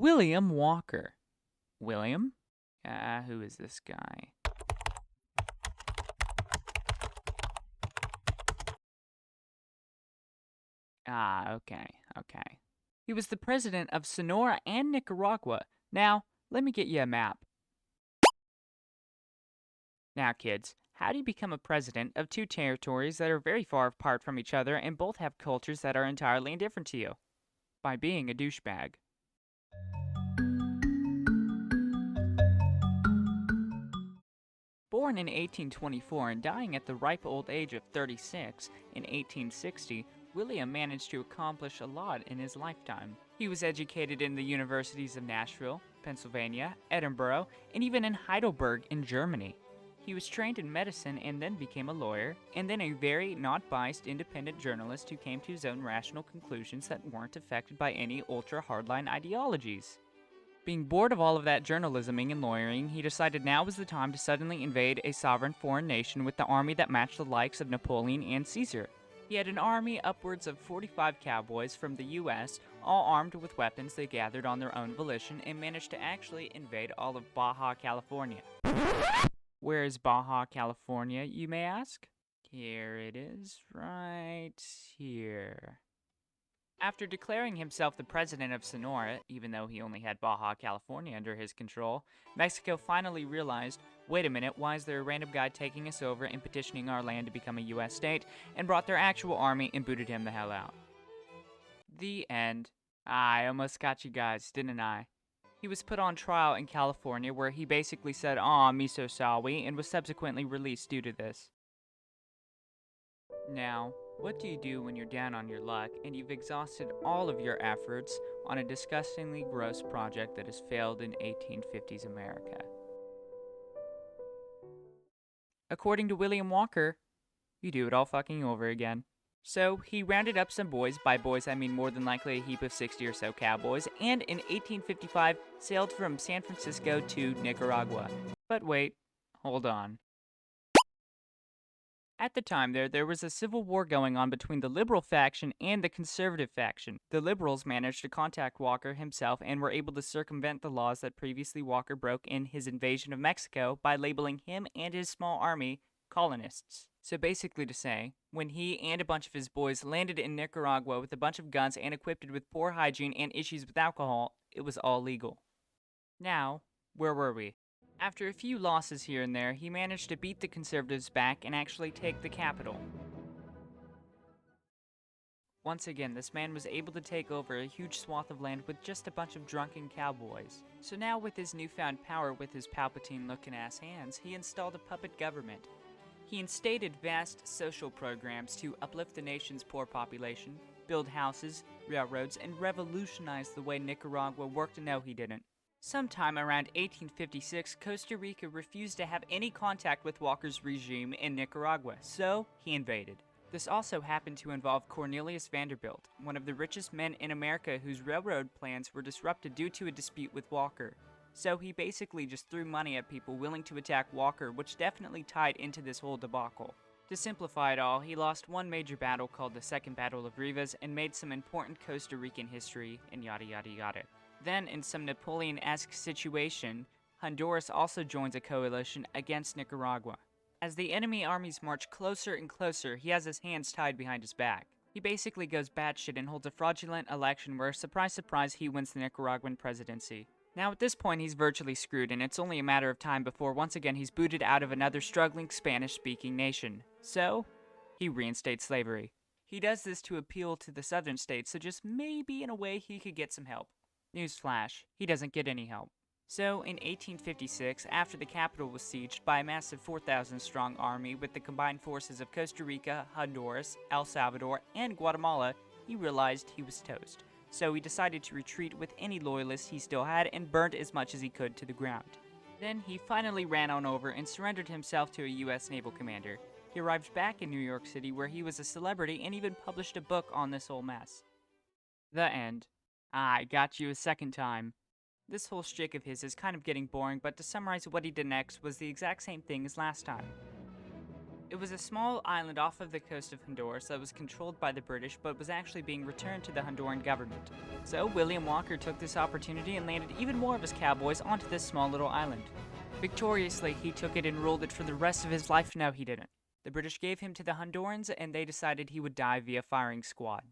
William Walker. William? Who is this guy? Okay. He was the president of Sonora and Nicaragua. Now, let me get you a map. Now, kids, how do you become a president of two territories that are very far apart from each other and both have cultures that are entirely indifferent to you? By being a douchebag. Born in 1824 and dying at the ripe old age of 36 in 1860, William managed to accomplish a lot in his lifetime. He was educated in the universities of Nashville, Pennsylvania, Edinburgh, and even in Heidelberg in Germany. He was trained in medicine and then became a lawyer, and then a very not biased independent journalist who came to his own rational conclusions that weren't affected by any ultra hardline ideologies. Being bored of all of that journalisming and lawyering, he decided now was the time to suddenly invade a sovereign foreign nation with the army that matched the likes of Napoleon and Caesar. He had an army upwards of 45 cowboys from the US, all armed with weapons they gathered on their own volition, and managed to actually invade all of Baja California. Where is Baja California, you may ask? Here it is, right here. After declaring himself the president of Sonora, even though he only had Baja California under his control, Mexico finally realized, wait a minute, why is there a random guy taking us over and petitioning our land to become a US state, and brought their actual army and booted him the hell out. The end. I almost got you guys, didn't I? He was put on trial in California where he basically said, "Aw, me so sorry," and was subsequently released due to this. Now, what do you do when you're down on your luck and you've exhausted all of your efforts on a disgustingly gross project that has failed in 1850s America? According to William Walker, you do it all fucking over again. So he rounded up some boys, by boys I mean more than likely a heap of 60 or so cowboys, and in 1855 sailed from San Francisco to Nicaragua. But wait, hold on. At the time there was a civil war going on between the liberal faction and the conservative faction. The liberals managed to contact Walker himself and were able to circumvent the laws that previously Walker broke in his invasion of Mexico by labeling him and his small army colonists. So basically to say, when he and a bunch of his boys landed in Nicaragua with a bunch of guns and equipped with poor hygiene and issues with alcohol, it was all legal. Now, where were we? After a few losses here and there, he managed to beat the conservatives back and actually take the capital. Once again, this man was able to take over a huge swath of land with just a bunch of drunken cowboys. So now with his newfound power with his Palpatine-looking ass hands, he installed a puppet government. He instated vast social programs to uplift the nation's poor population, build houses, railroads, and revolutionize the way Nicaragua worked. No, he didn't. Sometime around 1856, Costa Rica refused to have any contact with Walker's regime in Nicaragua, so he invaded. This also happened to involve Cornelius Vanderbilt, one of the richest men in America whose railroad plans were disrupted due to a dispute with Walker. So he basically just threw money at people willing to attack Walker, which definitely tied into this whole debacle. To simplify it all, he lost one major battle called the Second Battle of Rivas and made some important Costa Rican history, and yada yada yada. Then, in some Napoleon-esque situation, Honduras also joins a coalition against Nicaragua. As the enemy armies march closer and closer, he has his hands tied behind his back. He basically goes batshit and holds a fraudulent election where, surprise surprise, he wins the Nicaraguan presidency. Now at this point he's virtually screwed, and it's only a matter of time before once again he's booted out of another struggling Spanish-speaking nation. So, he reinstates slavery. He does this to appeal to the southern states, so just maybe in a way he could get some help. Newsflash, he doesn't get any help. So, in 1856, after the capital was sieged by a massive 4,000-strong army with the combined forces of Costa Rica, Honduras, El Salvador, and Guatemala, he realized he was toast. So he decided to retreat with any loyalists he still had and burned as much as he could to the ground. Then he finally ran on over and surrendered himself to a US naval commander. He arrived back in New York City where he was a celebrity and even published a book on this whole mess. The end. I got you a second time. This whole shtick of his is kind of getting boring, but to summarize what he did next was the exact same thing as last time. It was a small island off of the coast of Honduras that was controlled by the British but was actually being returned to the Honduran government. So William Walker took this opportunity and landed even more of his cowboys onto this small little island. Victoriously, he took it and ruled it for the rest of his life. No, he didn't. The British gave him to the Hondurans and they decided he would die via firing squad.